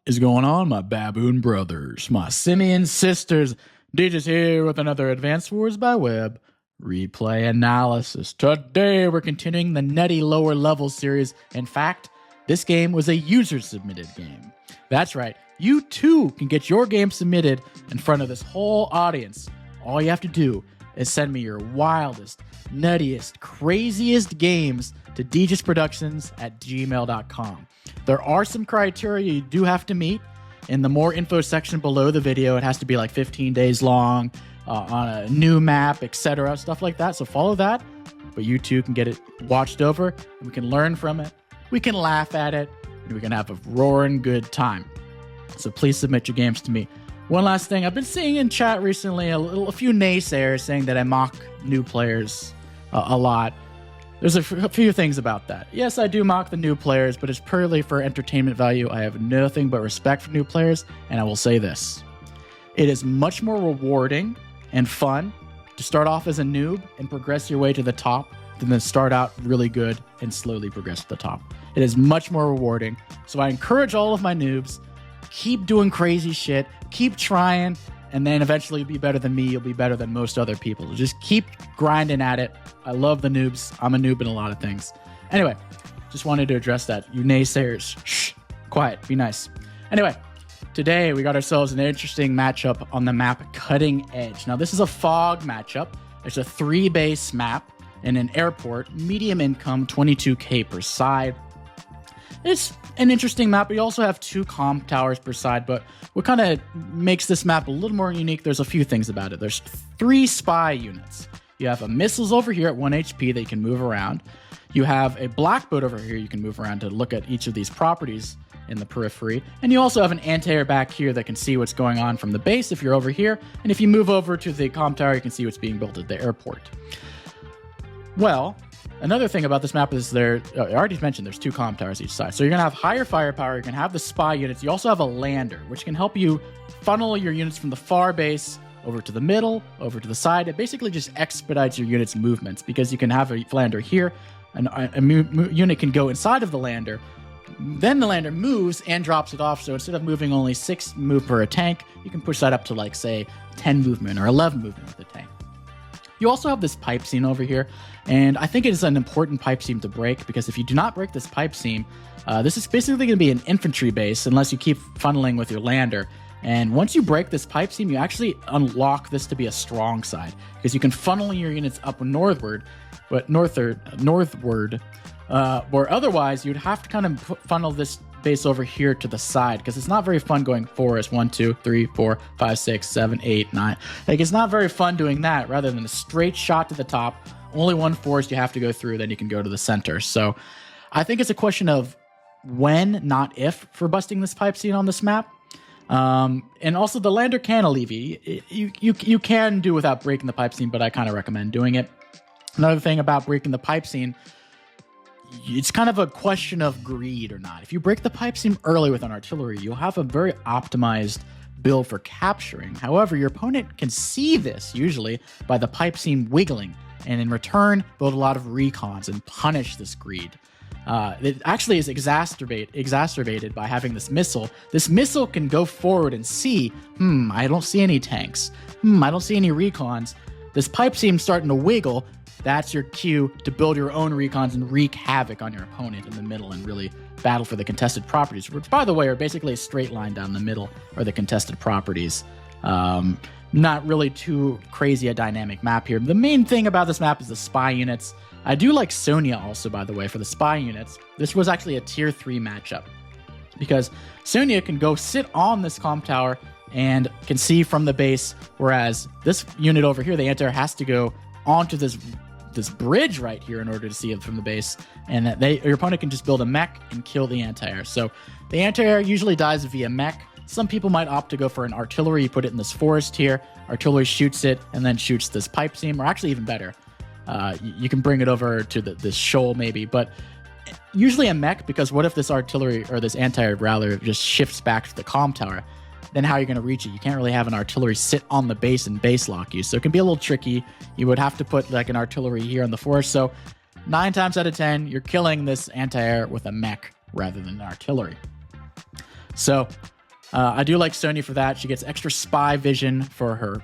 is going on, my baboon brothers, my simian sisters? Deejus here with another Advanced Wars by Web replay analysis. Today we're continuing the nutty lower level series. In fact, this game was a user-submitted game. That's right, you too can get your game submitted in front of this whole audience. All you have to do is send me your wildest, nuttiest, craziest games to Deejusproductions@gmail.com. There are some criteria you do have to meet. In the more info section below the video, it has to be like 15 days long, on a new map, etc., stuff like that. So follow that, but you too can get it watched over, and we can learn from it, we can laugh at it, and we can have a roaring good time. So please submit your games to me. One last thing, I've been seeing in chat recently a few naysayers saying that I mock new players a lot. There's a few things about that. Yes, I do mock the new players, but it's purely for entertainment value. I have nothing but respect for new players, and I will say this. It is much more rewarding and fun to start off as a noob and progress your way to the top than to start out really good and slowly progress to the top. It is much more rewarding, so I encourage all of my noobs, keep doing crazy shit, keep trying, and then eventually you'll be better than me, you'll be better than most other people. So just keep grinding at it. I love the noobs. I'm a noob in a lot of things. Anyway, just wanted to address that. You naysayers, shh, quiet, be nice. Anyway, today we got ourselves an interesting matchup on the map Cutting Edge. Now this is a fog matchup. It's a 3-base map in an airport, medium income, 22k per side. It's an interesting map. We also have 2 comm towers per side, but what kind of makes this map a little more unique, there's a few things about it. There's 3 spy units. You have a missiles over here at 1 HP that you can move around. You have a black boat over here you can move around to look at each of these properties in the periphery. And you also have an anti-air back here that can see what's going on from the base if you're over here. And if you move over to the comm tower, you can see what's being built at the airport. Well, another thing about this map is I already mentioned there's 2 comm towers each side. So you're going to have higher firepower, you can have the spy units. You also have a lander, which can help you funnel your units from the far base over to the middle, over to the side. It basically just expedites your unit's movements because you can have a lander here, and a unit can go inside of the lander. Then the lander moves and drops it off. So instead of moving only 6 move per a tank, you can push that up to like, say, 10 movement or 11 movement with the tank. You also have this pipe seam over here, and I think it is an important pipe seam to break because if you do not break this pipe seam, this is basically going to be an infantry base unless you keep funneling with your lander. And once you break this pipe seam, you actually unlock this to be a strong side because you can funnel your units up northward, or otherwise you'd have to kind of funnel this base over here to the side because it's not very fun going forest 1 2 3 4 5 6 7 8 9. Like, it's not very fun doing that rather than a straight shot to the top. Only one forest you have to go through, then you can go to the center. So I think it's a question of when, not if, for busting this pipe seam on this map. And also the lander can alleviate. You can do without breaking the pipe seam, but I kind of recommend doing it. Another thing about breaking the pipe seam, it's kind of a question of greed or not. If you break the pipe seam early with an artillery, you'll have a very optimized build for capturing. However, your opponent can see this usually by the pipe seam wiggling, and in return build a lot of recons and punish this greed. It actually is exacerbated by having this missile. This missile can go forward and see, I don't see any tanks. I don't see any recons. This pipe seam's starting to wiggle. That's your cue to build your own recons and wreak havoc on your opponent in the middle and really battle for the contested properties, which, by the way, are basically a straight line down the middle are the contested properties. Not really too crazy a dynamic map here. The main thing about this map is the spy units. I do like Sonja also, by the way, for the spy units. This was actually a tier 3 matchup because Sonja can go sit on this comm tower and can see from the base, whereas this unit over here, the anti-air, has to go onto this bridge right here in order to see it from the base, and that your opponent can just build a mech and kill the anti-air. So the anti-air usually dies via mech. Some people might opt to go for an artillery. You put it in this forest here, artillery shoots it and then shoots this pipe seam, or actually even better, you can bring it over to this shoal maybe, but usually a mech, because what if this artillery or this anti-air rather just shifts back to the comm tower? Then how are you going to reach it? You can't really have an artillery sit on the base and base lock you, so it can be a little tricky. You would have to put like an artillery here on the forest. So 9 times out of 10, you're killing this anti-air with a mech rather than an artillery. So I do like Sonja for that. She gets extra spy vision for her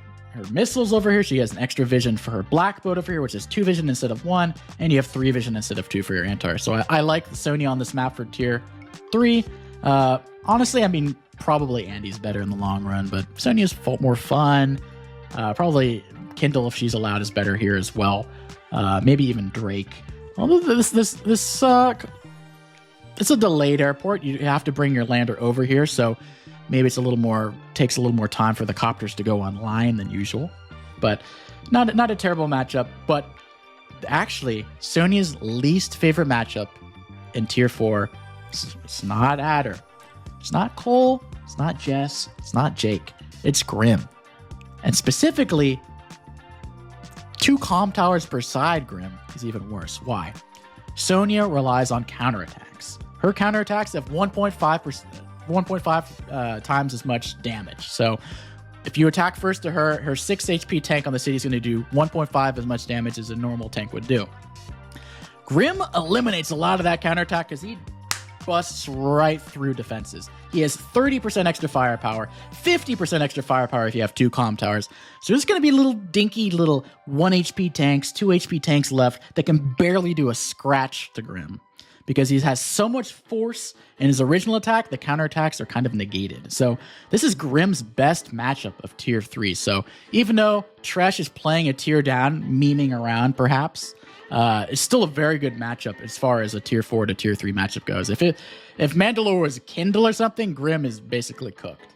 missiles over here. She has an extra vision for her black boat over here, which is 2 vision instead of 1, and you have 3 vision instead of 2 for your Antar. So I like the Sonja on this map for tier 3. Honestly, I mean, probably Andy's better in the long run, but Sonja's more fun. Probably Kindle, if she's allowed, is better here as well. Maybe even Drake. Although this it's a delayed airport. You have to bring your lander over here, so maybe it's takes a little more time for the copters to go online than usual. But not a terrible matchup. But actually, Sonja's least favorite matchup in tier 4, it's not Adder, it's not Cole, it's not Jess, it's not Jake, it's Grimm. And specifically, 2 comm towers per side Grimm is even worse. Why? Sonja relies on counterattacks. Her counterattacks have 1.5 times as much damage. So if you attack first to her 6 HP tank on the city is going to do 1.5 as much damage as a normal tank would do. Grimm eliminates a lot of that counterattack because he busts right through defenses. He has 30% extra firepower, 50% extra firepower if you have 2 comm towers. So there's going to be little dinky little 1 HP tanks, 2 HP tanks left that can barely do a scratch to Grimm. Because he has so much force in his original attack, the counterattacks are kind of negated. So this is Grimm's best matchup of tier 3. So even though Tresh is playing a tier down, memeing around perhaps, it's still a very good matchup as far as a tier 4 to tier 3 matchup goes. If Mandalore was Kindle or something, Grimm is basically cooked.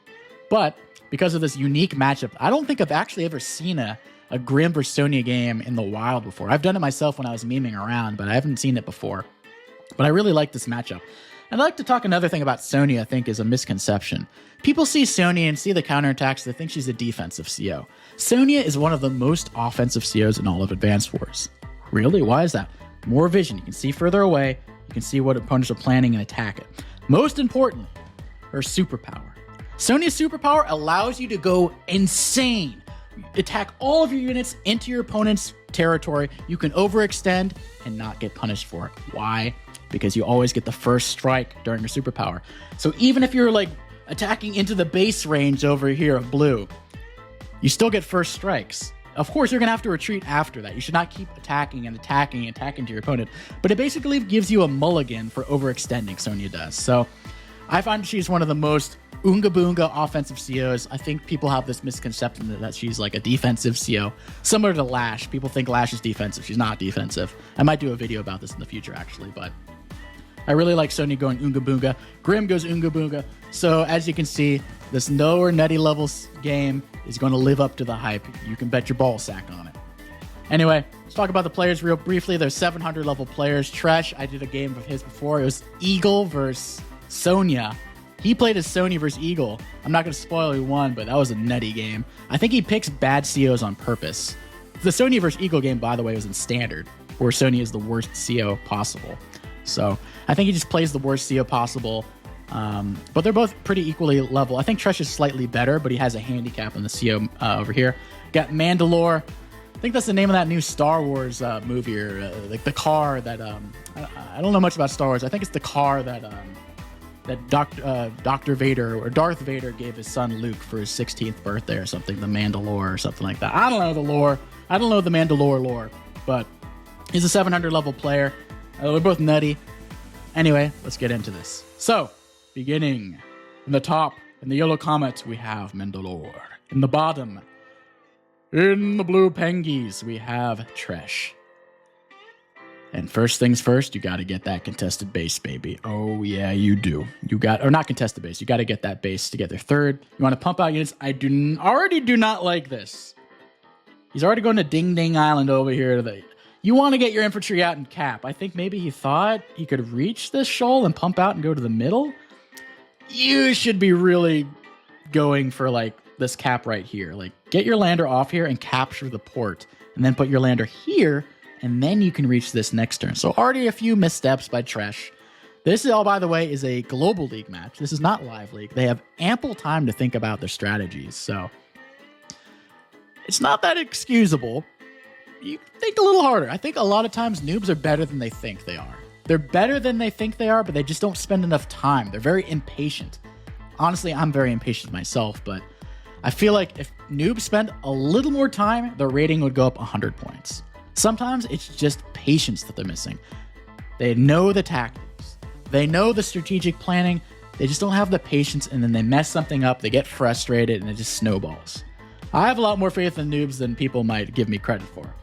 But because of this unique matchup, I don't think I've actually ever seen a Grimm versus Sonja game in the wild before. I've done it myself when I was memeing around, but I haven't seen it before. But I really like this matchup. And I'd like to talk another thing about Sonja I think is a misconception. People see Sonja and see the counterattacks, they think she's a defensive CO. Sonja is one of the most offensive COs in all of Advanced Wars. Really? Why is that? More vision. You can see further away. You can see what opponents are planning and attack it. Most importantly, her superpower. Sonja's superpower allows you to go insane. Attack all of your units into your opponent's territory. You can overextend and not get punished for it. Why? Because you always get the first strike during your superpower. So even if you're like attacking into the base range over here of blue, you still get first strikes. Of course, you're going to have to retreat after that. You should not keep attacking and attacking and attacking to your opponent. But it basically gives you a mulligan for overextending, Sonja does. So I find she's one of the most Oonga Boonga offensive COs. I think people have this misconception that she's like a defensive CO. Similar to Lash. People think Lash is defensive. She's not defensive. I might do a video about this in the future, actually. But I really like Sonja going Oonga Boonga. Grimm goes Oonga Boonga. So as you can see, this lower nutty levels game is going to live up to the hype. You can bet your ball sack on it. Anyway, let's talk about the players real briefly. There's 700 level players. Tresh, I did a game of his before. It was Eagle versus Sonja. He played as Sonja versus Eagle. I'm not going to spoil who won, but that was a nutty game. I think he picks bad COs on purpose. The Sonja versus Eagle game, by the way, was in Standard, where Sonja is the worst CO possible. So I think he just plays the worst CO possible. But they're both pretty equally level. I think Tresh is slightly better, but he has a handicap in the CO over here. Got Mandalore. I think that's the name of that new Star Wars movie, or like the car that I don't know much about Star Wars. I think it's the car that Dr. Vader or Darth Vader gave his son Luke for his 16th birthday or something. The Mandalore or something like that. I don't know the lore. I don't know the Mandalore lore, but he's a 700 level player. They're both nutty. Anyway, let's get into this. So, beginning in the top, in the yellow comet, we have Mandalore. In the bottom, in the blue pengies, we have Tresh. And first things first, you got to get that contested base, baby. Oh, yeah, you do. Or not contested base. You got to get that base together. Third, you want to pump out units. I already do not like this. He's already going to Ding Ding Island over here. You want to get your infantry out and cap. I think maybe he thought he could reach this shoal and pump out and go to the middle. You should be really going for like this cap right here. Like get your lander off here and capture the port, and then put your lander here, and then you can reach this next turn. So already a few missteps by Tresh. This is all, by the way, is a global league match. This is not live league. They have ample time to think about their strategies. So it's not that excusable. You think a little harder. I think a lot of times noobs are better than they think they are. They're better than they think they are, but they just don't spend enough time. They're very impatient. Honestly, I'm very impatient myself, but I feel like if noobs spend a little more time, their rating would go up 100 points. Sometimes it's just patience that they're missing. They know the tactics. They know the strategic planning. They just don't have the patience, and then they mess something up, they get frustrated, and it just snowballs. I have a lot more faith in noobs than people might give me credit for.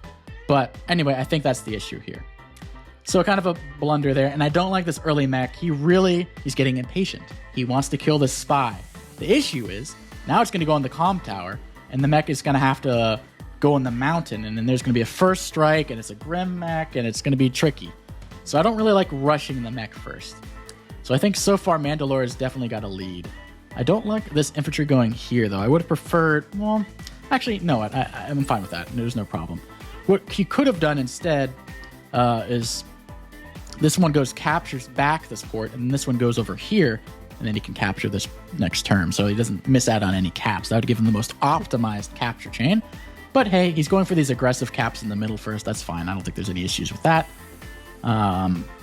But anyway, I think that's the issue here. So kind of a blunder there, and I don't like this early mech. He's getting impatient. He wants to kill this spy. The issue is, now it's going to go on the comm tower, and the mech is going to have to go in the mountain, and then there's going to be a first strike, and it's a Grimm mech, and it's going to be tricky. So I don't really like rushing the mech first. So I think so far Mandalore has definitely got a lead. I don't like this infantry going here, though. I would have preferred, well, actually, no, I'm fine with that. There's no problem. What he could have done instead is this one captures back this port, and this one goes over here, and then he can capture this next turn, so he doesn't miss out on any caps. That would give him the most optimized capture chain. But hey, he's going for these aggressive caps in the middle first. That's fine. I don't think there's any issues with that.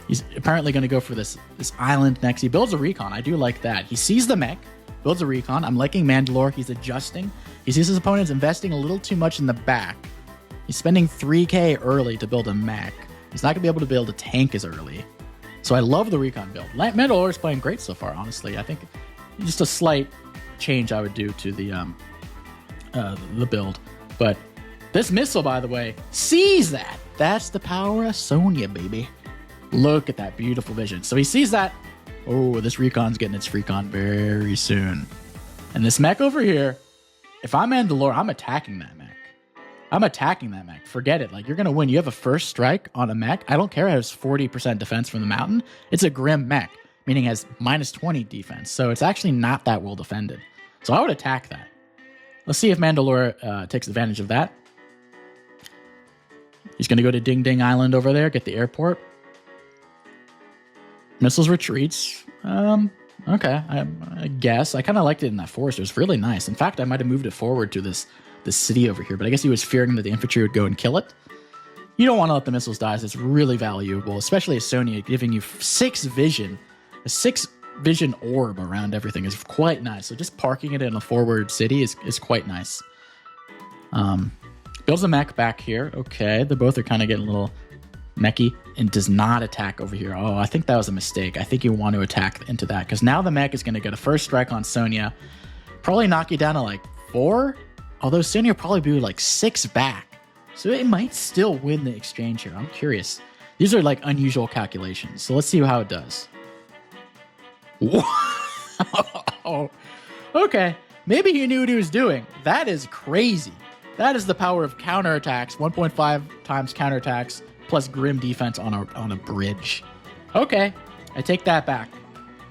He's apparently going to go for this island next. He builds a recon. I do like that. He sees the mech, builds a recon. I'm liking Mandalore. He's adjusting. He sees his opponent's investing a little too much in the back. He's spending 3K early to build a mech. He's not going to be able to build a tank as early. So I love the recon build. Mandalore is playing great so far, honestly. I think just a slight change I would do to the build. But this missile, by the way, sees that. That's the power of Sonja, baby. Look at that beautiful vision. So he sees that. Oh, this recon's getting its recon very soon. And this mech over here, if I'm Mandalore, I'm attacking that mech. Forget it. Like, you're going to win. You have a first strike on a mech. I don't care. It has 40% defense from the mountain. It's a Grimm mech, meaning it has minus 20 defense. So it's actually not that well defended. So I would attack that. Let's see if Mandalore takes advantage of that. He's going to go to Ding Ding Island over there, get the airport. Missiles retreats. Okay, I guess. I kind of liked it in that forest. It was really nice. In fact, I might have moved it forward to this city over here, but I guess he was fearing that the infantry would go and kill it. You don't want to let the missiles die. It's really valuable, especially as Sonja giving you 6 vision. A 6 vision orb around everything is quite nice. So just parking it in a forward city is quite nice. Builds a mech back here. Okay, they both are kind of getting a little mechy, and does not attack over here. Oh, I think that was a mistake. I think you want to attack into that, because now the mech is going to get a first strike on Sonja. Probably knock you down to like 4, although Sonja will probably be like 6 back. So it might still win the exchange here. I'm curious. These are like unusual calculations. So let's see how it does. Wow. Okay. Maybe he knew what he was doing. That is crazy. That is the power of counterattacks. 1.5 times counterattacks plus Grimm defense on a bridge. Okay. I take that back.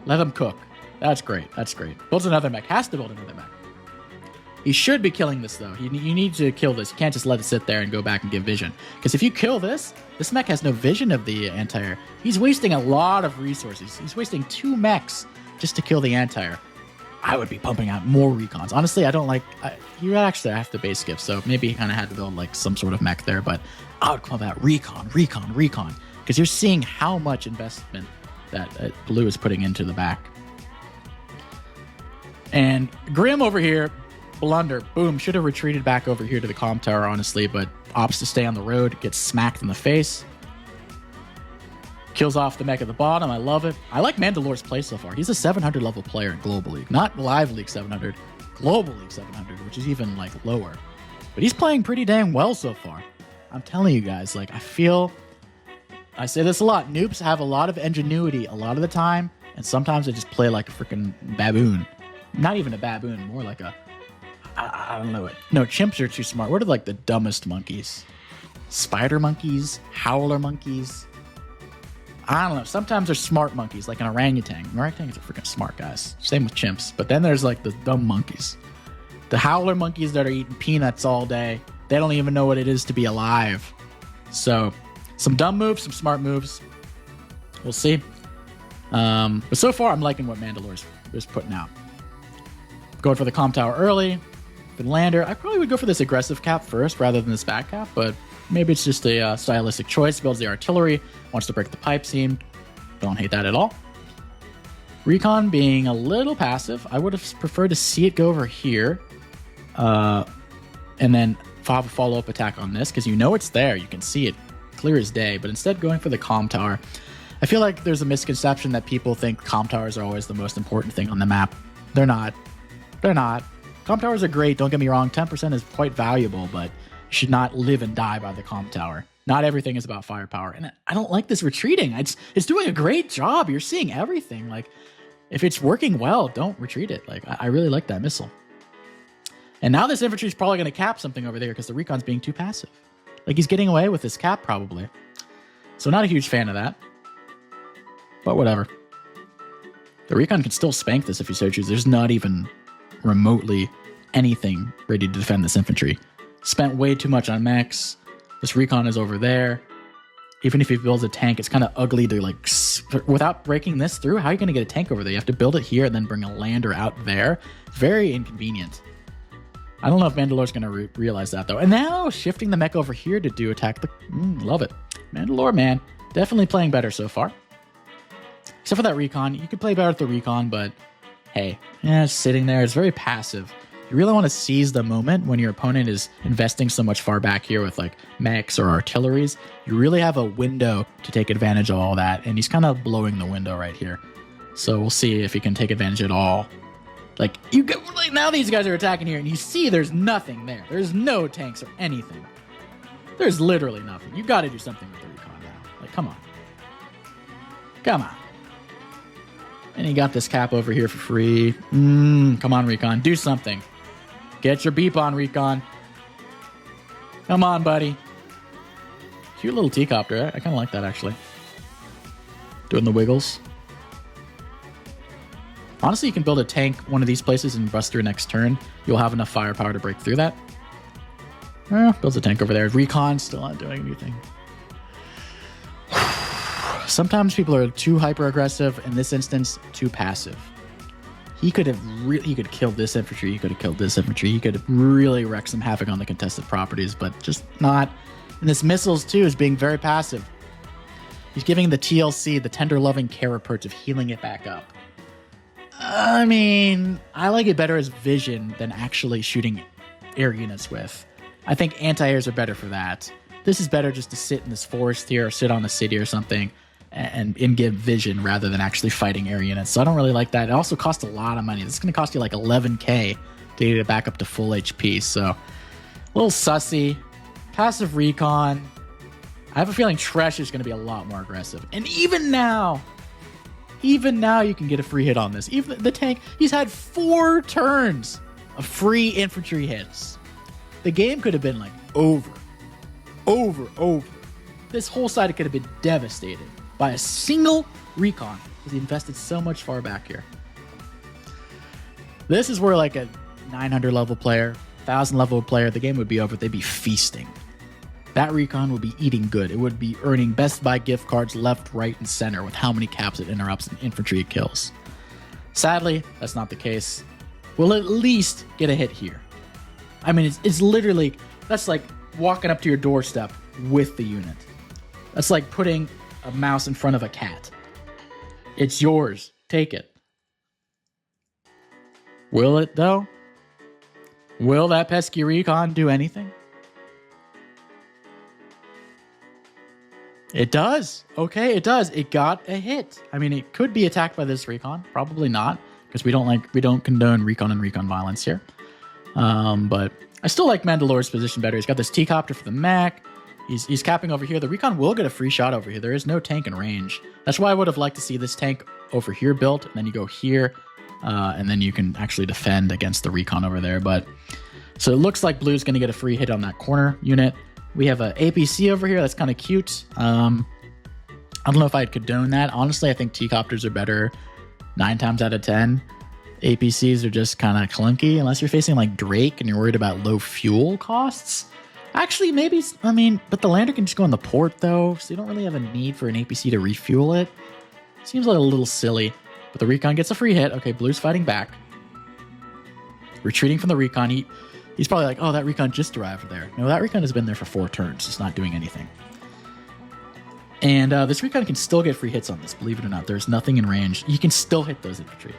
Let him cook. That's great. That's great. Builds another mech. Has to build another mech. He should be killing this, though. You need to kill this. You can't just let it sit there and go back and give vision. Because if you kill this mech has no vision of the anti-air. He's wasting a lot of resources. He's wasting 2 mechs just to kill the anti-air. I would be pumping out more recons. Honestly, I don't like... you actually have to base gift, so maybe he kind of had to build like some sort of mech there, but I would pump out recon. Because you're seeing how much investment that Blue is putting into the back. And Grimm over here... blunder. Boom. Should have retreated back over here to the comm tower, honestly, but opts to stay on the road, gets smacked in the face. Kills off the mech at the bottom. I love it. I like Mandalore's play so far. He's a 700 level player in Global League. Not Live League 700, Global League 700, which is even like lower. But he's playing pretty dang well so far. I'm telling you guys, like, I say this a lot. Noobs have a lot of ingenuity a lot of the time, and sometimes they just play like a freaking baboon. Not even a baboon, more like a... I don't know it. No, chimps are too smart. What are like the dumbest monkeys? Spider monkeys? Howler monkeys? I don't know. Sometimes they're smart monkeys, like an orangutan. Orangutans are freaking smart, guys. Same with chimps. But then there's like the dumb monkeys. The howler monkeys that are eating peanuts all day. They don't even know what it is to be alive. So, some dumb moves, some smart moves. We'll see. But so far, I'm liking what Mandalore is putting out. Going for the comm tower early. Finlander, I probably would go for this aggressive cap first rather than this back cap, but maybe it's just a stylistic choice. Builds the artillery, wants to break the pipe seam. Don't hate that at all. Recon being a little passive. I would have preferred to see it go over here. And then have a follow-up attack on this, because you know it's there. You can see it clear as day. But instead going for the comm tower. I feel like there's a misconception that people think comm towers are always the most important thing on the map. They're not. They're not. Comm towers are great, don't get me wrong. 10% is quite valuable, but you should not live and die by the comm tower. Not everything is about firepower. And I don't like this retreating. It's doing a great job. You're seeing everything. Like, if it's working well, don't retreat it. Like, I really like that missile. And now this infantry is probably going to cap something over there because the recon's being too passive. Like, he's getting away with this cap probably. So not a huge fan of that. But whatever. The recon can still spank this if he so chooses. There's not even remotely anything ready to defend this infantry. Spent way too much on mechs. This recon is over there. Even if he builds a tank, it's kind of ugly to like, without breaking this through, how are you going to get a tank over there? You have to build it here and then bring a lander out there. It's very inconvenient. I don't know if Mandalore's going to realize that though. And now shifting the mech over here to do attack the, love it. Mandalore, man, definitely playing better so far. Except for that recon. You could play better with the recon, but hey, it's sitting there. It's very passive. You really want to seize the moment when your opponent is investing so much far back here with like mechs or artilleries. You really have a window to take advantage of all that, and he's kind of blowing the window right here. So we'll see if he can take advantage at all. Like, now these guys are attacking here, and you see there's nothing there. There's no tanks or anything. There's literally nothing. You got to do something with the recon now. Like, come on. Come on. And he got this cap over here for free. Come on, Recon. Do something. Get your beep on, Recon. Come on, buddy. Cute little T-copter. I kind of like that, actually. Doing the wiggles. Honestly, you can build a tank one of these places and bust through next turn. You'll have enough firepower to break through that. Builds a tank over there. Recon still not doing anything. Sometimes people are too hyper aggressive. In this instance, too passive. He could have killed this infantry. He could have killed this infantry. He could have really wreaked some havoc on the contested properties, but just not. And this missiles too is being very passive. He's giving the TLC the tender loving care approach of healing it back up. I mean, I like it better as vision than actually shooting air units with. I think anti-airs are better for that. This is better just to sit in this forest here or sit on the city or something and give vision rather than actually fighting air units. So I don't really like that. It also costs a lot of money. This is going to cost you like 11k to get it back up to full HP. So a little sussy. Passive recon. I have a feeling Tresh is going to be a lot more aggressive. And even now you can get a free hit on this. Even the tank, he's had 4 turns of free infantry hits. The game could have been like over. This whole side could have been devastated by a single recon because he invested so much far back here. This is where like a 900 level player, 1000 level player, the game would be over. They'd be feasting. That recon would be eating good. It would be earning Best Buy gift cards left, right, and center with how many caps it interrupts and infantry it kills. Sadly, that's not the case. We'll at least get a hit here. I mean, it's literally, that's like walking up to your doorstep with the unit. That's like putting a mouse in front of a cat. It's yours. Take it. Will it, though? Will that pesky recon do anything? It does. Okay, it does. It got a hit. I mean, it could be attacked by this recon. Probably not, because we don't condone recon and recon violence here. But I still like Mandalore's position better. He's got this T-copter for the mech. He's capping over here. The recon will get a free shot over here. There is no tank in range. That's why I would have liked to see this tank over here built, and then you go here, and then you can actually defend against the recon over there. But so it looks like Blue's going to get a free hit on that corner unit. We have an APC over here. That's kind of cute. I don't know if I'd condone that. Honestly, I think T-copters are better 9 times out of 10. APCs are just kind of clunky unless you're facing like Drake and you're worried about low fuel costs. Actually, maybe, I mean, but the lander can just go on the port though, so you don't really have a need for an APC to refuel it. Seems like a little silly, but the recon gets a free hit. Okay, Blue's fighting back. Retreating from the recon. He's probably like, oh, that recon just arrived there. No, that recon has been there for 4 turns. It's not doing anything. And this recon can still get free hits on this, believe it or not. There's nothing in range. He can still hit those infantry.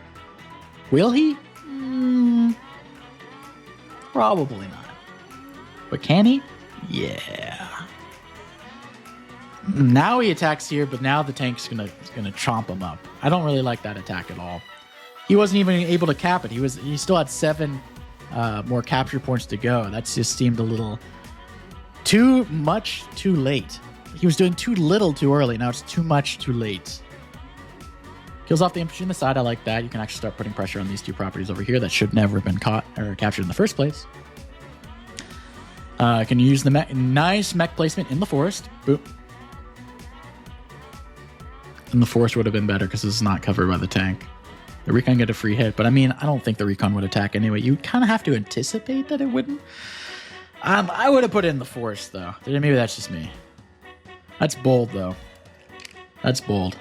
Will he? Probably not. But can he? Yeah. Now he attacks here, but now the tank's gonna chomp him up. I don't really like that attack at all. He wasn't even able to cap it. He still had 7 more capture points to go. That just seemed a little too much too late. He was doing too little too early. Now it's too much too late. Kills off the infantry on the side. I like that. You can actually start putting pressure on these 2 properties over here that should never have been caught or captured in the first place. Can use the nice mech placement in the forest. Boop. And the forest would have been better because this is not covered by the tank. The recon get a free hit, but I mean, I don't think the recon would attack anyway. You kind of have to anticipate that it wouldn't. I would have put it in the forest, though. Maybe that's just me. That's bold, though. That's bold.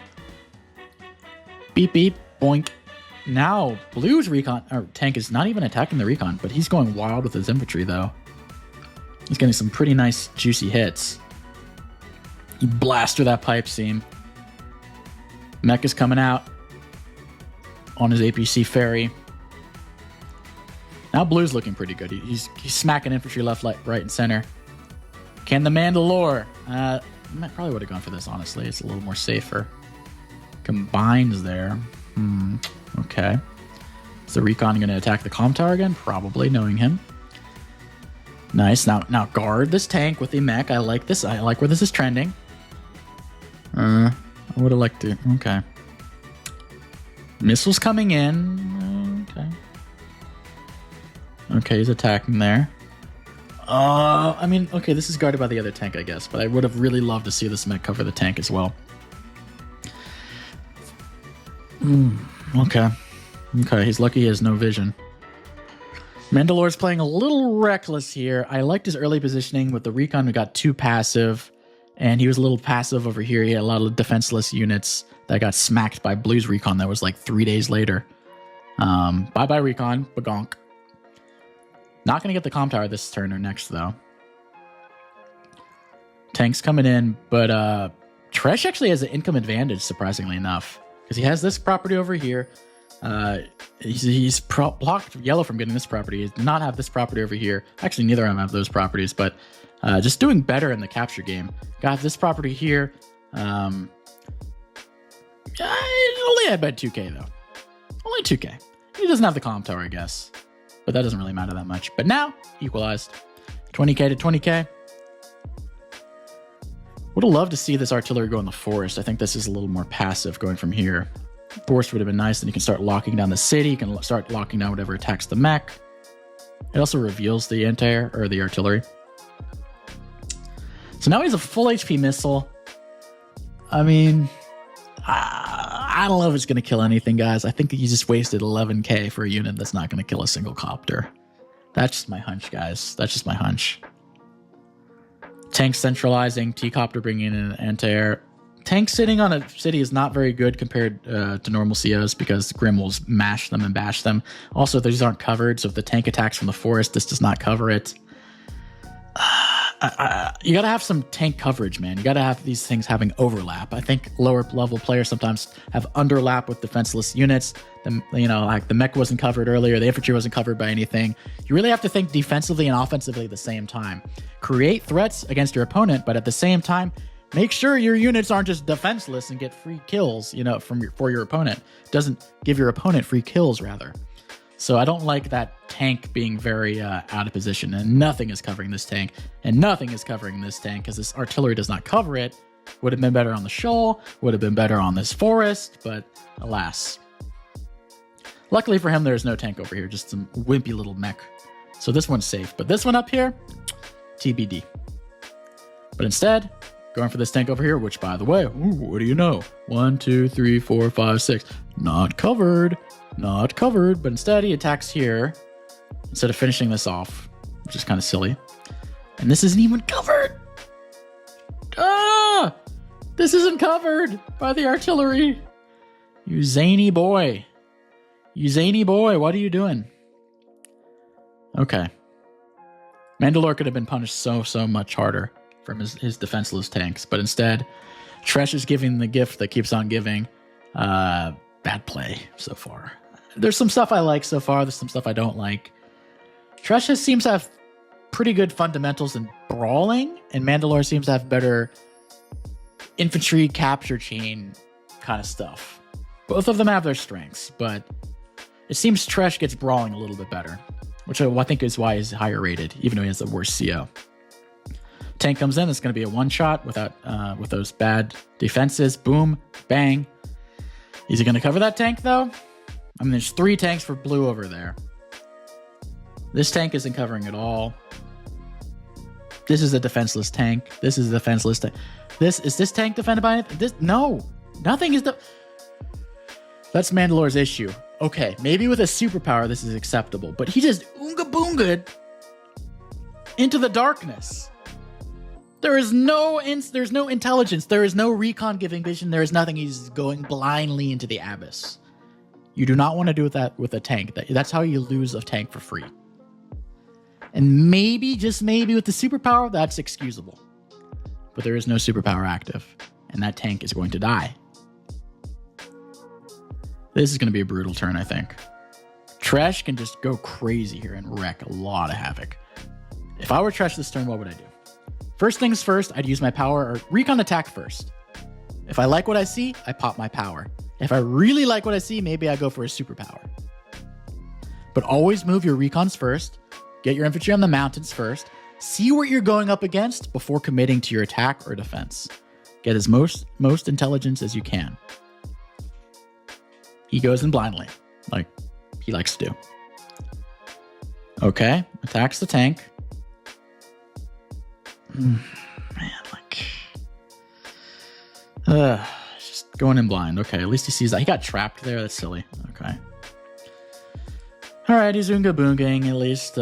Beep, beep, boink. Now, Blue's recon or tank is not even attacking the recon, but he's going wild with his infantry, though. He's getting some pretty nice, juicy hits. You blast through that pipe seam. Mech is coming out on his APC ferry. Now Blue's looking pretty good. He's smacking infantry left, right, and center. Can the Mandalore? I probably would have gone for this, honestly. It's a little more safer. Combines there. Okay. Is the recon going to attack the comm tower again? Probably, knowing him. Nice. Now guard this tank with the mech. I like this. I like where this is trending. I would have liked to. Okay. Missiles coming in. Okay. Okay, he's attacking there. I mean, okay, this is guarded by the other tank, I guess, but I would have really loved to see this mech cover the tank as well. Okay. Okay, he's lucky he has no vision. Mandalore's playing a little reckless here. I liked his early positioning with the recon who got too passive, and he was a little passive over here. He had a lot of defenseless units that got smacked by Blue's recon that was like 3 days later. Bye-bye recon, bagonk. Not going to get the comm tower this turn or next, though. Tank's coming in, but Tresh actually has an income advantage, surprisingly enough, because he has this property over here. He's blocked Yellow from getting this property. He does not have this property over here. Actually, neither of them have those properties, but just doing better in the capture game. Got this property here. Only had about 2k, though. Only 2k. He doesn't have the comm tower, I guess. But that doesn't really matter that much. But now, equalized. 20k to 20k. Would have loved to see this artillery go in the forest. I think this is a little more passive going from here. Forest would have been nice. Then you can start locking down the city. You can start locking down whatever attacks the mech. It also reveals the anti-air or the artillery. So now he has a full HP missile. I mean, I don't know if it's going to kill anything, guys. I think he just wasted 11k for a unit that's not going to kill a single copter. That's just my hunch, guys. That's just my hunch. Tank centralizing, T-copter bringing in an anti-air. Tank sitting on a city is not very good compared to normal COs because Grimm will mash them and bash them. Also, these aren't covered, so if the tank attacks from the forest, this does not cover it. You gotta have some tank coverage, man. You gotta have these things having overlap. I think lower level players sometimes have underlap with defenseless units. Like the mech wasn't covered earlier, the infantry wasn't covered by anything. You really have to think defensively and offensively at the same time. Create threats against your opponent, but at the same time, make sure your units aren't just defenseless and get free kills, for your opponent. Doesn't give your opponent free kills, rather. So I don't like that tank being very out of position, and nothing is covering this tank, and nothing is covering this tank because this artillery does not cover it. Would have been better on the shoal, would have been better on this forest, but alas. Luckily for him, there's no tank over here, just some wimpy little mech. So this one's safe, but this one up here, TBD. But instead, going for this tank over here, which, by the way, what do you know? 1, 2, 3, 4, 5, 6. Not covered. Not covered. But instead, he attacks here instead of finishing this off, which is kind of silly. And this isn't even covered. Ah! This isn't covered by the artillery. You zany boy. You zany boy. What are you doing? Okay. Mandalore could have been punished so much harder from his defenseless tanks, but instead Tresh is giving the gift that keeps on giving. Bad play so far. There's some stuff I like so far. There's some stuff I don't like. Tresh just seems to have pretty good fundamentals in brawling, and Mandalore seems to have better infantry capture chain kind of stuff. Both of them have their strengths, but it seems Tresh gets brawling a little bit better, which I think is why he's higher rated, even though he has the worst CO. Tank comes in, it's going to be a one-shot without with those bad defenses. Boom, bang. Is he going to cover that tank, though? I mean, there's 3 tanks for blue over there. This tank isn't covering at all. This is a defenseless tank. This is a defenseless tank. Is this tank defended by anything? No, nothing is That's Mandalore's issue. Okay, maybe with a superpower this is acceptable, but he just oonga boonga'd into the darkness. There's no intelligence. There is no recon giving vision. There is nothing. He's going blindly into the abyss. You do not want to do that with a tank. That's how you lose a tank for free. And maybe, just maybe, with the superpower, that's excusable. But there is no superpower active, and that tank is going to die. This is going to be a brutal turn, I think. Tresh can just go crazy here and wreak a lot of havoc. If I were Tresh this turn, what would I do? First things first, I'd use my power or recon attack first. If I like what I see, I pop my power. If I really like what I see, maybe I go for a superpower. But always move your recons first. Get your infantry on the mountains first. See what you're going up against before committing to your attack or defense. Get as most intelligence as you can. He goes in blindly, like he likes to do. Okay, attacks the tank. Man, just going in blind. Okay, at least he sees that. He got trapped there. That's silly. Okay. All right, he's Oonga Boongaing at least.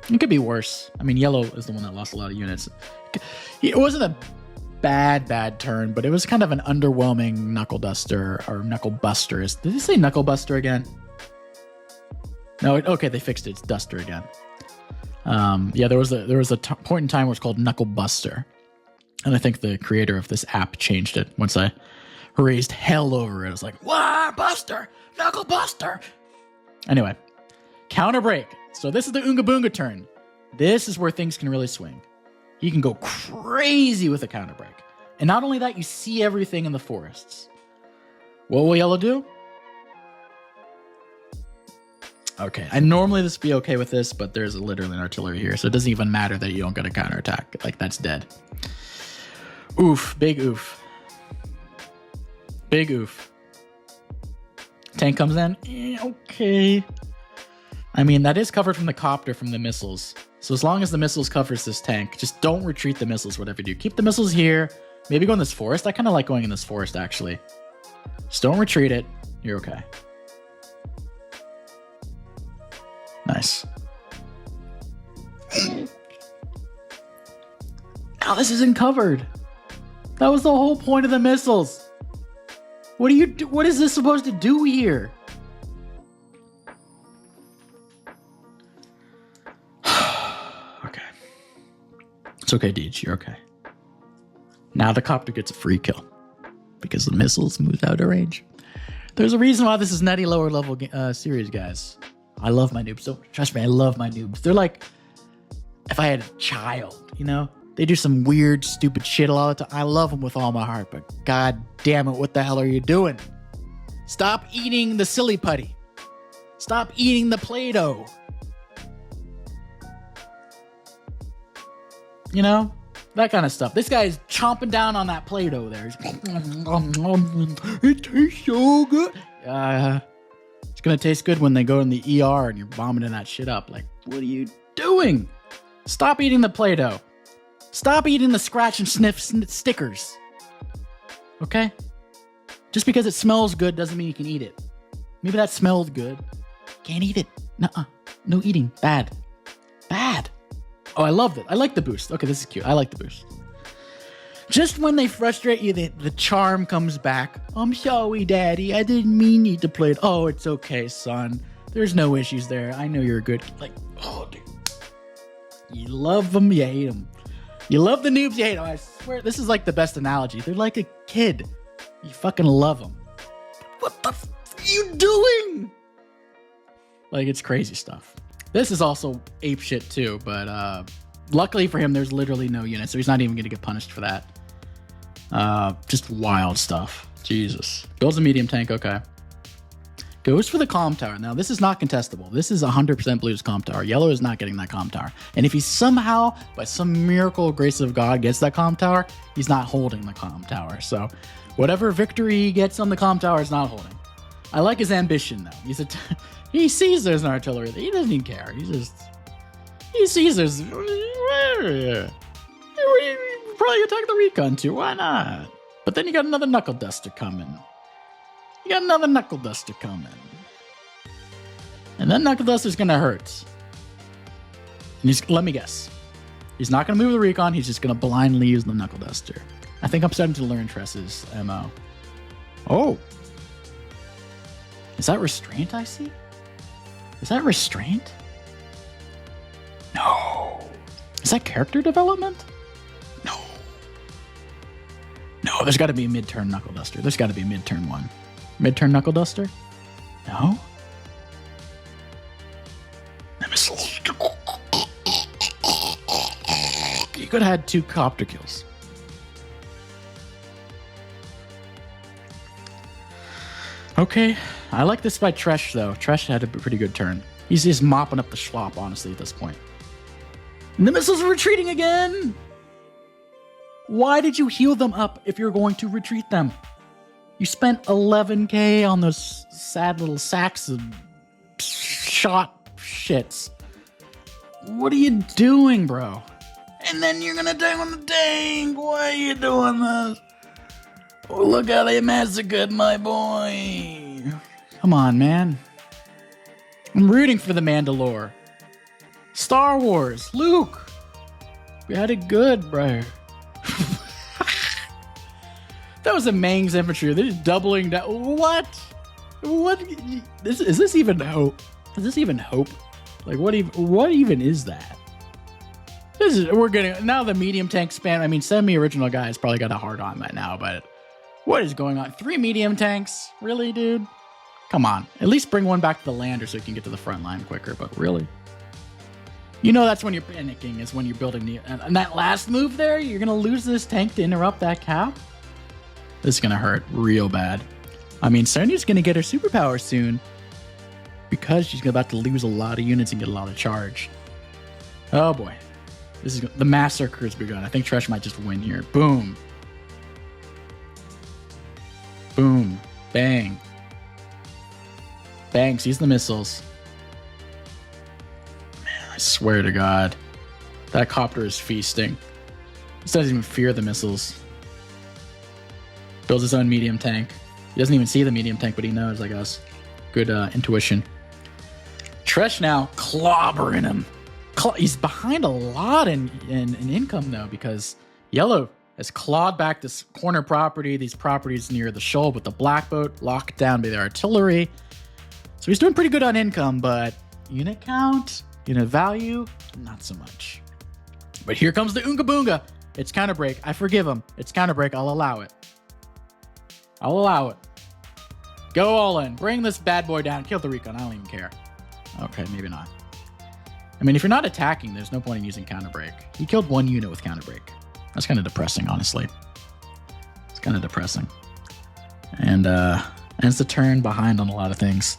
It could be worse. I mean, yellow is the one that lost a lot of units. It wasn't a bad turn, but it was kind of an underwhelming knuckle duster or knuckle buster. Did they say knuckle buster again? No, okay, they fixed it. It's duster again. Yeah, there was a point in time where it's called Knuckle Buster, and I think the creator of this app changed it once I raised hell over it. I was like, "Wah, Buster, Knuckle Buster." Anyway, counter break. So this is the Oonga Boonga turn. This is where things can really swing. You can go crazy with a counter break, and not only that, you see everything in the forests. What will yellow do? Okay, I normally this be okay with this, but there's literally an artillery here, so it doesn't even matter that you don't get a counterattack. Like, that's dead. Oof, big oof. Big oof. Tank comes in. Okay. I mean, that is covered from the copter from the missiles. So as long as the missiles covers this tank, just don't retreat the missiles, whatever you do. Keep the missiles here. Maybe go in this forest. I kind of like going in this forest, actually. Just don't retreat it. You're okay. Nice. Now this isn't covered. That was the whole point of the missiles. What do you do? What is this supposed to do here? Okay. It's okay, Deej. You're okay. Now the copter gets a free kill because the missiles moved out of range. There's a reason why this is nutty lower level series, guys. I love my noobs. So trust me, I love my noobs. They're like, if I had a child, you know, they do some weird, stupid shit a lot of the time. I love them with all my heart, but god damn it, what the hell are you doing? Stop eating the silly putty. Stop eating the Play-Doh. You know, that kind of stuff. This guy is chomping down on that Play-Doh there. It tastes so good. It's gonna taste good when they go in the ER and you're vomiting that shit up. Like, what are you doing? Stop eating the Play-Doh. Stop eating the scratch and sniff stickers. Okay? Just because it smells good doesn't mean you can eat it. Maybe that smelled good. Can't eat it. Nuh-uh. No eating. Bad. Bad. Oh, I loved it. I like the boost. Okay, this is cute. I like the boost. Just when they frustrate you, the charm comes back. I'm sorry, Daddy. I didn't mean you to play it. Oh, it's okay, son. There's no issues there. I know you're good. Like, oh, dude. You love them, you hate them. You love the noobs, you hate them. I swear, this is like the best analogy. They're like a kid. You fucking love them. What the f are you doing? Like, it's crazy stuff. This is also ape shit too, but luckily for him, there's literally no unit, so he's not even going to get punished for that. Just wild stuff. Jesus. Builds a medium tank, okay. Goes for the comm tower. Now, this is not contestable. This is 100% Blue's comm tower. Yellow is not getting that comm tower. And if he somehow, by some miracle grace of God, gets that comm tower, he's not holding the comm tower. So whatever victory he gets on the comm tower is not holding. I like his ambition, though. He sees there's an artillery. He doesn't even care. He sees there's... Probably attack the recon, too. Why not? But then you got another knuckle duster coming. And that knuckle duster's gonna hurt. And let me guess. He's not gonna move the recon, he's just gonna blindly use the knuckle duster. I think I'm starting to learn Tress's MO. Oh. Is that restraint I see? Is that restraint? No. Is that character development? No. No, there's gotta be a mid-turn knuckle duster. There's gotta be a mid-turn one. Mid-turn knuckle duster? No? Missiles. You could have had 2 copter kills. Okay. I like this by Tresh, though. Tresh had a pretty good turn. He's just mopping up the schlop, honestly, at this point. And the missiles are retreating again! Why did you heal them up if you're going to retreat them? You spent 11k on those sad little sacks of shot shits. What are you doing, bro? And then you're gonna die on the tank. Why are you doing this? Oh, look how they massacred my boy. Come on, man. I'm rooting for the Mandalore. Star Wars, Luke. We had it good, bro. That was a Mang's infantry. They're just doubling down. What? What? Is this even hope? Is this even hope? Like, what even is that? We're getting, now the medium tank spam. I mean, semi-original guys probably got a hard on by now, but what is going on? 3 medium tanks? Really, dude? Come on. At least bring one back to the lander so you can get to the front line quicker, but really? You know that's when you're panicking, is when you're building the... And that last move there, you're going to lose this tank to interrupt that cap? This is going to hurt real bad. I mean, Sonja's going to get her superpower soon because she's about to lose a lot of units and get a lot of charge. Oh boy. The massacre has begun. I think Tresh might just win here. Boom. Boom. Bang. Bang. Sees the missiles. Man, I swear to God. That copter is feasting. He doesn't even fear the missiles. Builds his own medium tank. He doesn't even see the medium tank, but he knows, I guess. Good intuition. Tresh now clobbering him. He's behind a lot in income, though, because Yellow has clawed back this corner property, these properties near the shoal with the black boat, locked down by the artillery. So he's doing pretty good on income, but unit count, unit value, not so much. But here comes the Oonga Boonga. It's counter break. I forgive him. It's counter break. I'll allow it. I'll allow it. Go all in. Bring this bad boy down. Kill the recon. I don't even care. Okay, maybe not. I mean, if you're not attacking, there's no point in using counter break. He killed 1 unit with counter break. That's kind of depressing, honestly. It's kind of depressing. And ends the turn behind on a lot of things.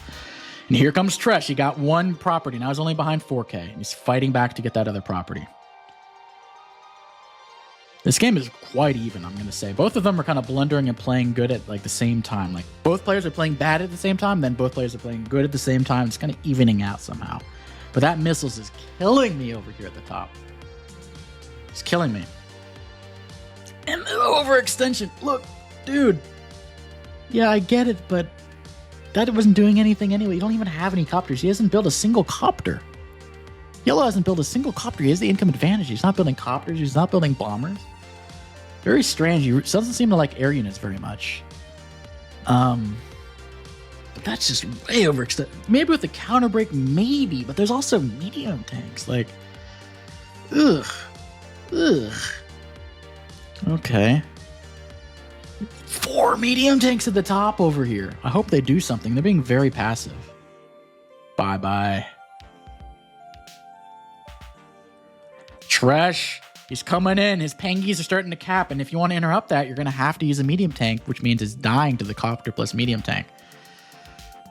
And here comes Tresh. He got 1 property. Now he's only behind 4k. He's fighting back to get that other property. This game is quite even, I'm going to say. Both of them are kind of blundering and playing good at like the same time. Like both players are playing bad at the same time, then both players are playing good at the same time. It's kind of evening out somehow. But that missiles is killing me over here at the top. It's killing me. And the overextension. Look, dude. Yeah, I get it, but that wasn't doing anything anyway. You don't even have any copters. He hasn't built a single copter. Yellow hasn't built a single copter. He has the income advantage. He's not building copters. He's not building bombers. Very strange. He doesn't seem to like air units very much. But that's just way overextended. Maybe with the counter break, maybe. But there's also medium tanks. Like, ugh. Ugh. Okay. 4 medium tanks at the top over here. I hope they do something. They're being very passive. Bye-bye. Trash. He's coming in. His pangies are starting to cap. And if you want to interrupt that, you're going to have to use a medium tank, which means it's dying to the copter plus medium tank.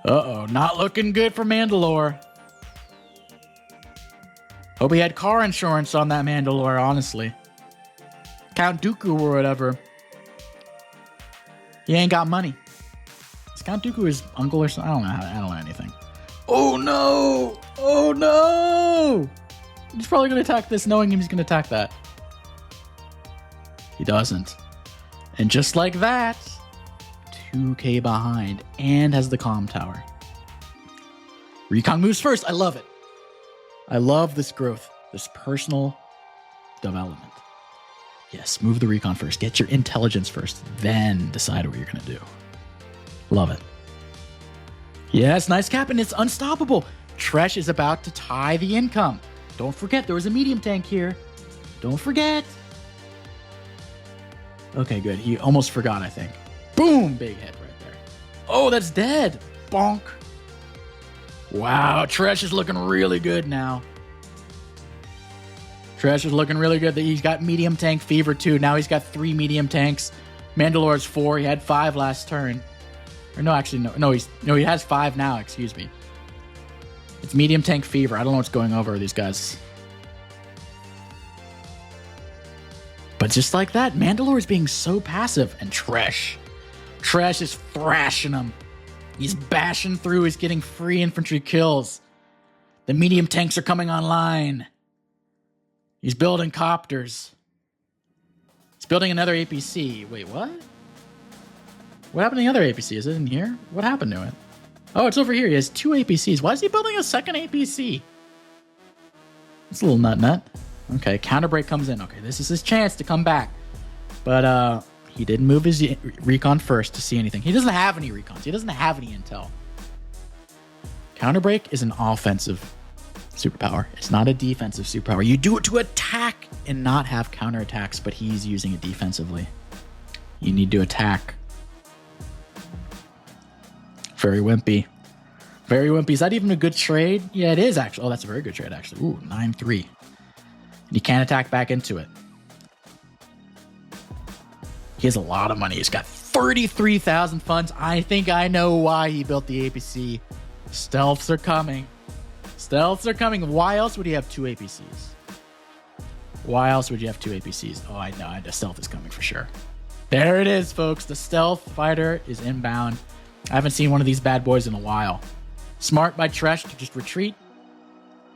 Uh-oh. Not looking good for Mandalore. Hope he had car insurance on that Mandalore, honestly. Count Dooku or whatever. He ain't got money. Is Count Dooku his uncle or something? I don't know anything. Oh no! Oh no! He's probably going to attack this knowing he's going to attack that. He doesn't. And just like that, 2k behind and has the comm tower. Recon moves first. I love it. I love this growth, this personal development. Yes, move the recon first. Get your intelligence first, then decide what you're going to do. Love it. Yes, nice cap, and it's unstoppable. Tresh is about to tie the income. Don't forget, there was a medium tank here. Don't forget. Okay, good. He almost forgot, I think. Boom! Big hit right there. Oh, that's dead. Bonk. Wow, Tresh is looking really good now. Tresh is looking really good. He's got medium tank fever too. Now he's got 3 medium tanks. Mandalore's 4. He had 5 last turn. Or no, actually, no, he has 5 now, excuse me. It's medium tank fever. I don't know what's going over these guys. But just like that, Mandalore is being so passive. And Tresh is thrashing him. He's bashing through. He's getting free infantry kills. The medium tanks are coming online. He's building copters. He's building another APC. Wait, what? What happened to the other APC? Is it in here? What happened to it? Oh, it's over here. He has 2 APCs. Why is he building a second APC? It's a little nut. Okay, counterbreak comes in. Okay, this is his chance to come back. But he didn't move his recon first to see anything. He doesn't have any recons. He doesn't have any intel. Counterbreak is an offensive superpower. It's not a defensive superpower. You do it to attack and not have counterattacks, but he's using it defensively. You need to attack. Very wimpy. Very wimpy. Is that even a good trade? Yeah, it is actually. Oh, that's a very good trade actually. Ooh, 9-3. And you can't attack back into it. He has a lot of money. He's got 33,000 funds. I think I know why he built the APC. Stealths are coming. Stealths are coming. Why else would he have 2 APCs? Why else would you have 2 APCs? Oh, I know. The stealth is coming for sure. There it is, folks. The stealth fighter is inbound. I haven't seen one of these bad boys in a while. Smart by Tresh to just retreat.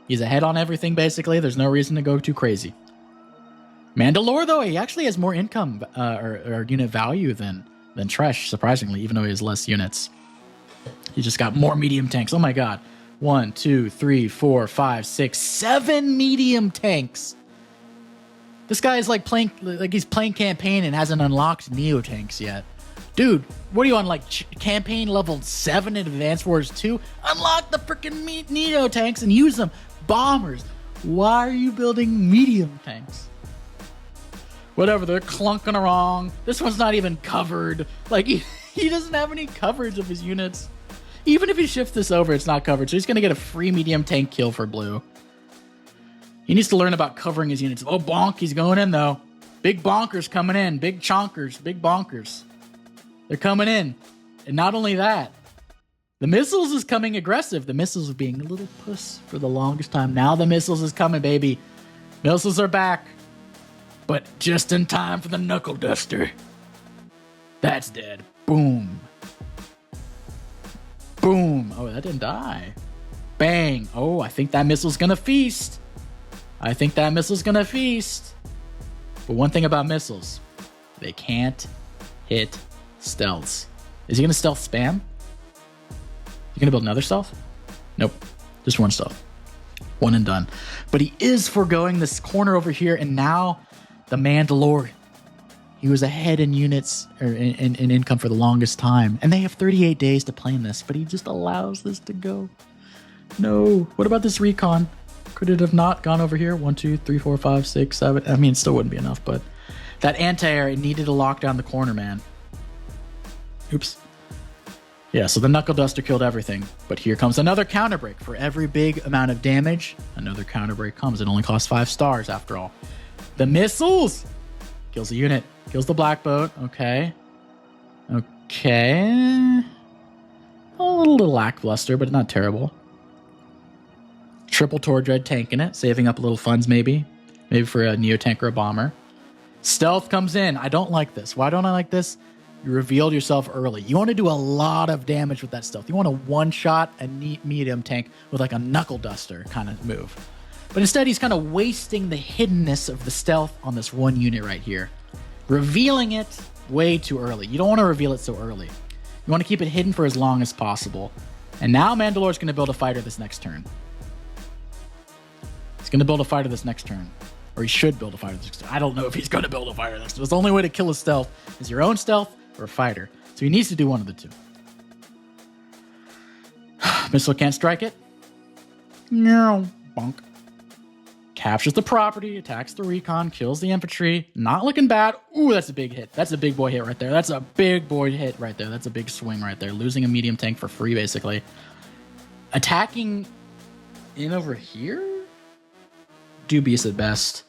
He's ahead on everything, basically. There's no reason to go too crazy. Mandalore, though, he actually has more income or unit value than Tresh, surprisingly, even though he has less units. He just got more medium tanks. Oh, my God. 1, 2, 3, 4, 5, 6, 7 medium tanks. This guy is like he's playing campaign and hasn't unlocked Neo tanks yet. Dude, what are you on, like campaign level 7 in Advanced Wars 2? Unlock the freaking Neo tanks and use them. Bombers. Why are you building medium tanks? Whatever, they're clunking around. This one's not even covered. Like, he doesn't have any coverage of his units. Even if he shifts this over, it's not covered. So he's going to get a free medium tank kill for blue. He needs to learn about covering his units. Oh, bonk. He's going in, though. Big bonkers coming in. Big chonkers. Big bonkers. They're coming in. And not only that, the missiles is coming aggressive. The missiles are being a little puss for the longest time. Now the missiles is coming, baby. Missiles are back. But just in time for the knuckle duster. That's dead. Boom. Boom. Oh, that didn't die. Bang. Oh, I think that missile's gonna feast. I think that missile's gonna feast. But one thing about missiles, they can't hit stealths. Is he gonna stealth spam? You gonna build another stealth? Nope. Just one stealth. One and done. But he is foregoing this corner over here, and now the Mandalorian. He was ahead in units or in income for the longest time. And they have 38 days to plan this, but he just allows this to go. No. What about this recon? Could it have not gone over here? 1, 2, 3, 4, 5, 6, 7. I mean, it still wouldn't be enough, but that anti-air, it needed to lock down the corner, man. Oops. Yeah, so the Knuckle Duster killed everything. But here comes another counter break. For every big amount of damage, another counter break comes. It only costs 5 stars after all. The missiles! Kills the unit. Kills the black boat. Okay. Okay. A little lackluster, but not terrible. Triple Tordred tanking it. Saving up a little funds, maybe. Maybe for a Neo-Tank or a Bomber. Stealth comes in. I don't like this. Why don't I like this? You revealed yourself early. You want to do a lot of damage with that stealth. You want to one-shot a neat medium tank with like a Knuckle Duster kind of move. But instead, he's kind of wasting the hiddenness of the stealth on this one unit right here. Revealing it way too early. You don't want to reveal it so early. You want to keep it hidden for as long as possible. And now Mandalore's going to build a fighter this next turn. He's going to build a fighter this next turn. Or he should build a fighter this next turn. I don't know if he's going to build a fighter next turn. The only way to kill a stealth is your own stealth or a fighter. So he needs to do one of the two. Missile can't strike it. No. Bonk. Captures the property, attacks the recon, kills the infantry. Not looking bad. Ooh, that's a big hit. That's a big boy hit right there. That's a big boy hit right there. That's a big swing right there. Losing a medium tank for free, basically. Attacking in over here? Dubious at best.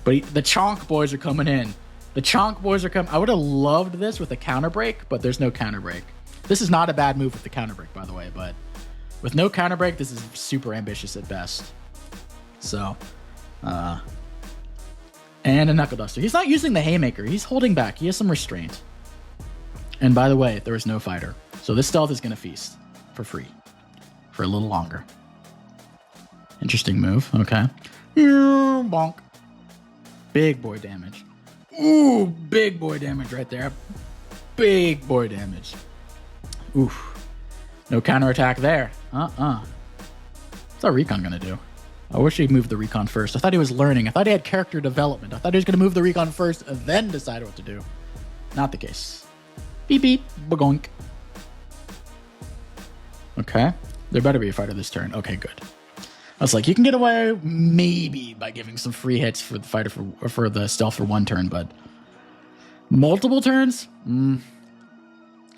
But the Chonk boys are coming in. The Chonk boys are coming. I would have loved this with a counter break, but there's no counter break. This is not a bad move with the counter break, by the way, but with no counter break, this is super ambitious at best. So, and a Knuckle Duster. He's not using the Haymaker. He's holding back. He has some restraint. And by the way, there is no fighter. So this stealth is going to feast for free for a little longer. Interesting move. Okay. Bonk. Big boy damage. Ooh, big boy damage right there. Big boy damage. Oof. No counterattack there. What's our recon going to do? I wish he moved the recon first. I thought he was learning. I thought he had character development. I thought he was going to move the recon first and then decide what to do. Not the case. Beep, beep, bagoink. Okay. There better be a fighter this turn. Okay, good. I was like, you can get away maybe by giving some free hits for the fighter for the stealth for one turn, but multiple turns? I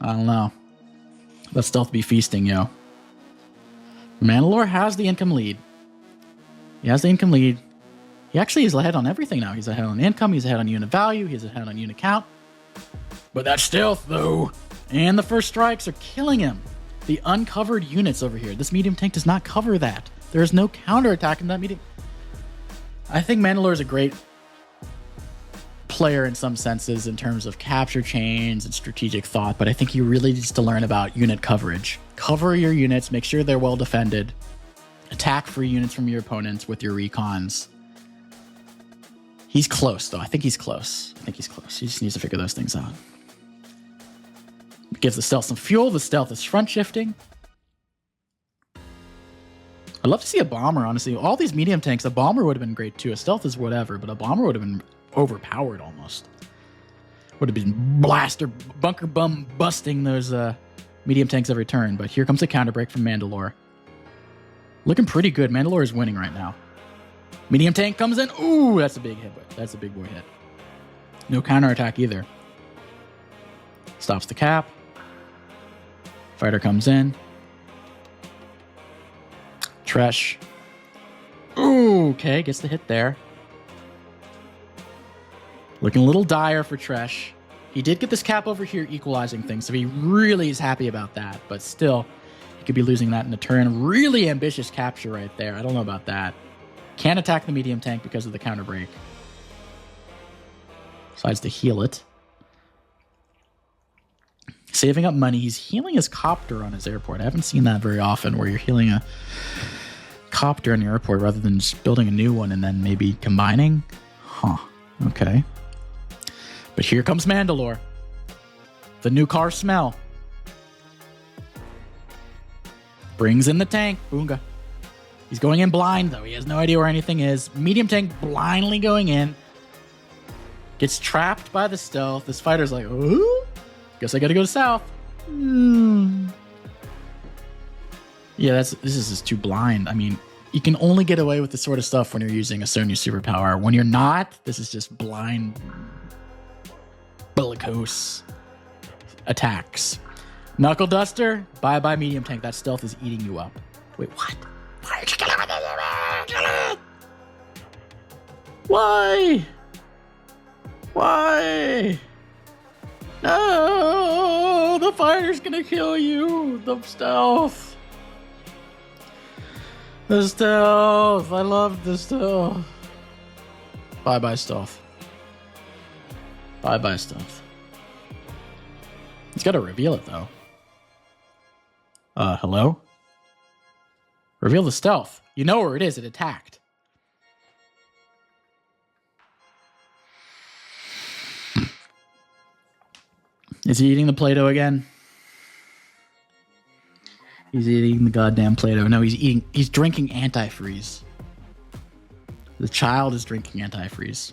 don't know. Let stealth be feasting, yo. Mandalore has the income lead. He has the income lead. He actually is ahead on everything now. He's ahead on income. He's ahead on unit value. He's ahead on unit count. But that stealth, though, and the first strikes are killing him. The uncovered units over here. This medium tank does not cover that. There is no counterattack in that medium. I think Mandalore is a great player in some senses in terms of capture chains and strategic thought, but I think he really needs to learn about unit coverage. Cover your units. Make sure they're well defended. Attack free units from your opponents with your recons. He's close, though. I think he's close. He just needs to figure those things out. Gives the stealth some fuel. The stealth is front shifting. I'd love to see a bomber, honestly. All these medium tanks, a bomber would have been great too. A stealth is whatever, but a bomber would have been overpowered almost. Would have been blaster, bunker bum busting those medium tanks every turn. But here comes a counter break from Mandalore. Looking pretty good. Mandalore is winning right now. Medium tank comes in. Ooh, that's a big hit. That's a big boy hit. No counterattack either. Stops the cap. Fighter comes in. Tresh. Ooh, okay, gets the hit there. Looking a little dire for Tresh. He did get this cap over here equalizing things, so he really is happy about that. But still, he could be losing that in a turn. Really ambitious capture right there. I don't know about that. Can't attack the medium tank because of the counter break. Decides to heal it. Saving up money. He's healing his copter on his airport. I haven't seen that very often where you're healing a copter on your airport rather than just building a new one and then maybe combining. Huh. Okay. But here comes Mandalore. The new car smell. Brings in the tank. Boonga. He's going in blind, though. He has no idea where anything is. Medium tank blindly going in. Gets trapped by the stealth. This fighter's like, ooh, guess I gotta go south. Yeah, this is just too blind. I mean, You can only get away with this sort of stuff when you're using a Sonja superpower. When you're not, this is just blind, bellicose attacks. Knuckle Duster, bye-bye medium tank. That stealth is eating you up. Wait, what? Why did you kill him? Why? Why? No, the fighter's gonna kill you. The stealth. The stealth. I love the stealth. Bye-bye stealth. Bye-bye stealth. He's got to reveal it, though. Hello? Reveal the stealth. You know where it is. It attacked. Is he eating the Play-Doh again? He's eating the goddamn Play-Doh. No, he's drinking antifreeze. The child is drinking antifreeze.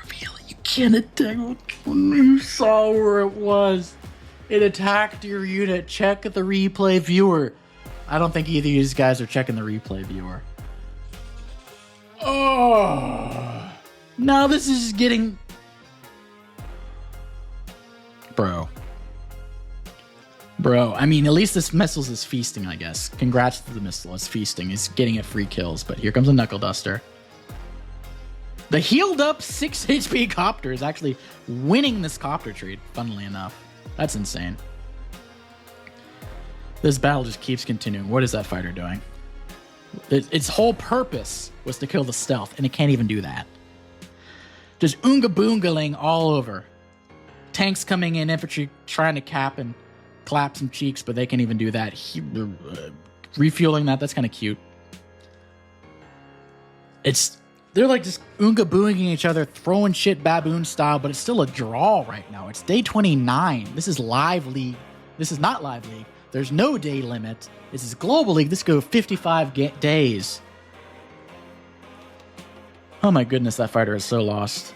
Reveal it. You can't attack. You saw where it was. It attacked your unit. Check the replay viewer. I don't think either of these guys are checking the replay viewer. Oh. Now this is getting... Bro, I mean, at least this missiles is feasting, I guess. Congrats to the missile. It's feasting. It's getting it free kills, but here comes a Knuckle Duster. The healed up 6 HP copter is actually winning this copter trade, funnily enough. That's insane. This battle just keeps continuing. What is that fighter doing? Its whole purpose was to kill the stealth, and it can't even do that. Just oonga-boongaling all over. Tanks coming in, infantry trying to cap and clap some cheeks, but they can't even do that. Refueling that's kind of cute. They're like just oonga-booing each other, throwing shit baboon style, but it's still a draw right now. It's day 29. This is live league. This is not live league. There's no day limit. This is global league. This goes 55 days. Oh my goodness, that fighter is so lost.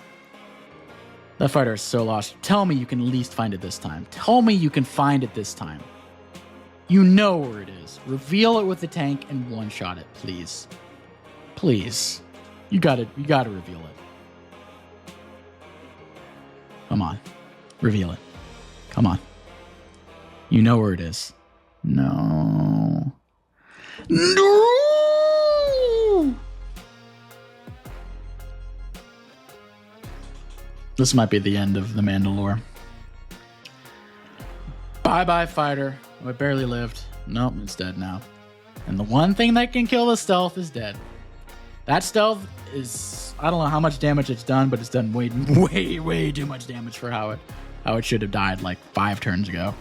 That fighter is so lost. Tell me you can at least find it this time. Tell me you can find it this time. You know where it is. Reveal it with the tank and one-shot it, please. Please. You gotta reveal it. Come on. Reveal it. Come on. You know where it is. No. No! This might be the end of the Mandalore. Bye-bye, fighter. I barely lived. Nope, it's dead now. And the one thing that can kill the stealth is dead. That stealth is... I don't know how much damage it's done, but it's done way too much damage for how it should have died like 5 turns ago.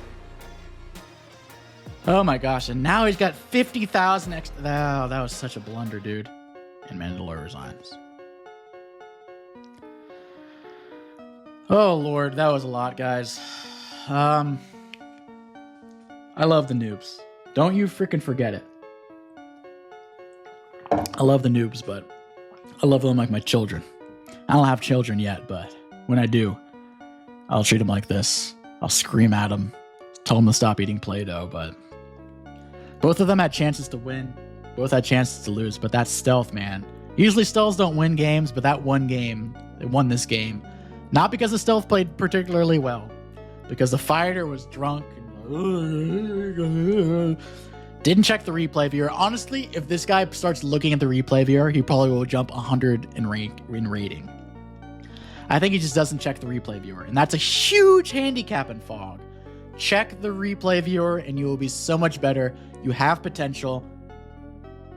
Oh my gosh, and now he's got 50,000 extra... Oh, that was such a blunder, dude. And Mandalore resigns. Oh, Lord, that was a lot, guys. I love the noobs. Don't you freaking forget it. I love the noobs, but I love them like my children. I don't have children yet, but when I do, I'll treat them like this. I'll scream at them, tell them to stop eating Play-Doh, but both of them had chances to win. Both had chances to lose, but that's stealth, man. Usually stealths don't win games, but that one game, they won this game. Not because the stealth played particularly well, because the fighter was drunk and didn't check the replay viewer. Honestly, if this guy starts looking at the replay viewer, he probably will jump 100 in rating. I think he just doesn't check the replay viewer, and that's a huge handicap in Fog. Check the replay viewer, and you will be so much better. You have potential.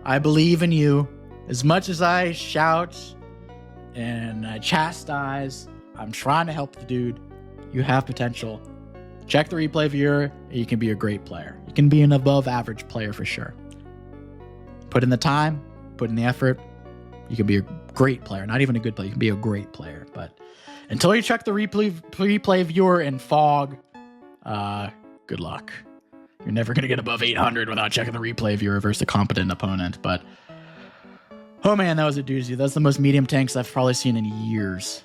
I believe in you. As much as I shout and I chastise, I'm trying to help the dude. You have potential. Check the replay viewer, and you can be a great player. You can be an above average player for sure. Put in the time, put in the effort. You can be a great player. Not even a good player. You can be a great player. But until you check the replay viewer in Fog, good luck. You're never going to get above 800 without checking the replay viewer versus a competent opponent. But, oh man, that was a doozy. That's the most medium tanks I've probably seen in years.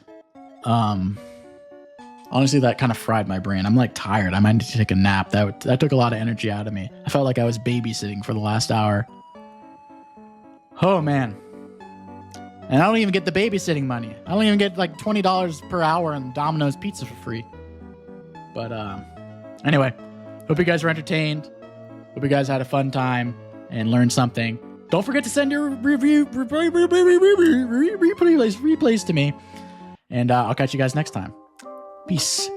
Honestly, that kind of fried my brain. I'm like tired. I might need to take a nap. That took a lot of energy out of me. I felt like I was babysitting for the last hour. Oh, man. And I don't even get the babysitting money. I don't even get like $20 per hour on Domino's Pizza for free. But anyway, hope you guys were entertained. Hope you guys had a fun time and learned something. Don't forget to send your replays to me. And I'll catch you guys next time. Peace.